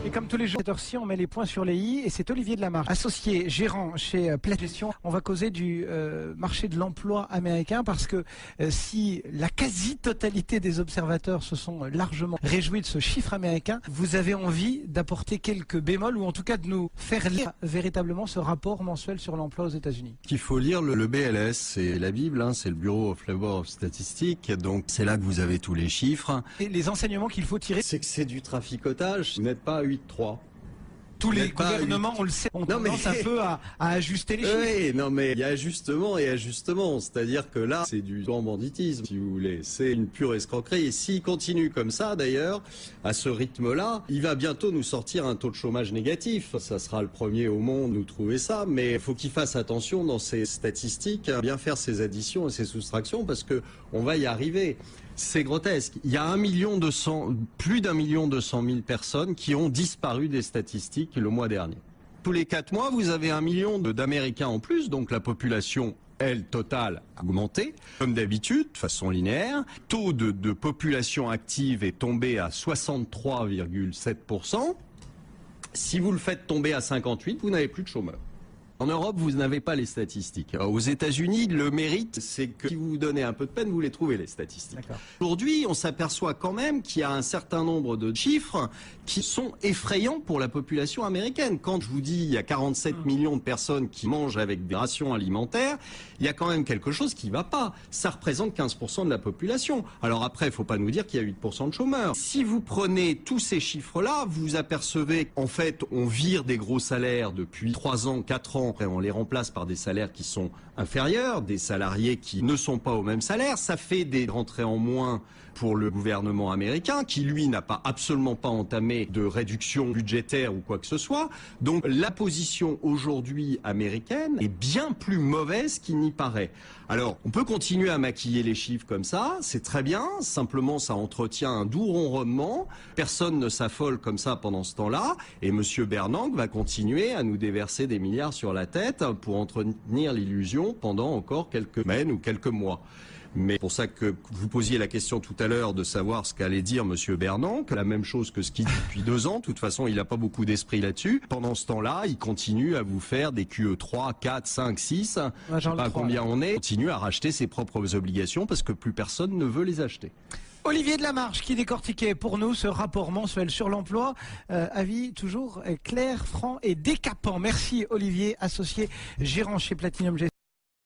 Et comme tous les jours, à cette heure-ci, on met les points sur les i et c'est Olivier Delamarche, associé gérant chez Plagestion. On va causer du marché de l'emploi américain parce que si la quasi-totalité des observateurs se sont largement réjouis de ce chiffre américain, vous avez envie d'apporter quelques bémols ou en tout cas de nous faire lire véritablement ce rapport mensuel sur l'emploi aux États-Unis. Il faut lire le BLS, c'est la Bible, hein, c'est le Bureau of Labor Statistics, donc c'est là que vous avez tous les chiffres. Et les enseignements qu'il faut tirer, C'est que c'est du traficotage, vous n'êtes pas à 8,3. tous les gouvernements, on le sait, on tendance un peu à ajuster les chiffres. Oui, non mais il y a ajustement et ajustement, c'est-à-dire que là c'est du grand banditisme si vous voulez, c'est une pure escroquerie et s'il continue comme ça d'ailleurs, à ce rythme-là, il va bientôt nous sortir un taux de chômage négatif, ça sera le premier au monde nous trouver ça, mais il faut qu'il fasse attention dans ses statistiques, à bien faire ses additions et ses soustractions parce que on va y arriver. C'est grotesque. Il y a plus d'1,2 million personnes qui ont disparu des statistiques le mois dernier. Tous les 4 mois, vous avez 1 million d'Américains en plus, donc la population, elle, totale, a augmenté. Comme d'habitude, de façon linéaire. Taux de population active est tombé à 63,7%. Si vous le faites tomber à 58, vous n'avez plus de chômeurs. En Europe, vous n'avez pas les statistiques. Aux États-Unis, le mérite, c'est que si vous vous donnez un peu de peine, vous les trouvez, les statistiques. Aujourd'hui, on s'aperçoit quand même qu'il y a un certain nombre de chiffres qui sont effrayants pour la population américaine. Quand je vous dis il y a 47 millions de personnes qui mangent avec des rations alimentaires, il y a quand même quelque chose qui ne va pas. Ça représente 15% de la population. Alors après, il ne faut pas nous dire qu'il y a 8% de chômeurs. Si vous prenez tous ces chiffres-là, vous apercevez qu'en fait, on vire des gros salaires depuis 3 ans, 4 ans. On les remplace par des salaires qui sont inférieurs, des salariés qui ne sont pas au même salaire. Ça fait des rentrées en moins pour le gouvernement américain, qui lui n'a absolument pas entamé de réduction budgétaire ou quoi que ce soit. Donc la position aujourd'hui américaine est bien plus mauvaise qu'il n'y paraît. Alors on peut continuer à maquiller les chiffres comme ça, c'est très bien, simplement ça entretient un doux ronronnement, personne ne s'affole comme ça pendant ce temps-là, et Monsieur Bernanke va continuer à nous déverser des milliards sur la tête pour entretenir l'illusion pendant encore quelques semaines ou quelques mois. Mais pour ça que vous posiez la question tout à l'heure de savoir ce qu'allait dire Monsieur Bernanke, la même chose que ce qu'il dit depuis 2 ans. De toute façon, il n'a pas beaucoup d'esprit là-dessus. Pendant ce temps-là, il continue à vous faire des QE3, 4, 5, 6. Je sais pas combien on est. Il continue à racheter ses propres obligations parce que plus personne ne veut les acheter. Olivier Delamarche qui décortiquait pour nous ce rapport mensuel sur l'emploi. Avis toujours clair, franc et décapant. Merci Olivier, associé gérant chez Platinum Gestion.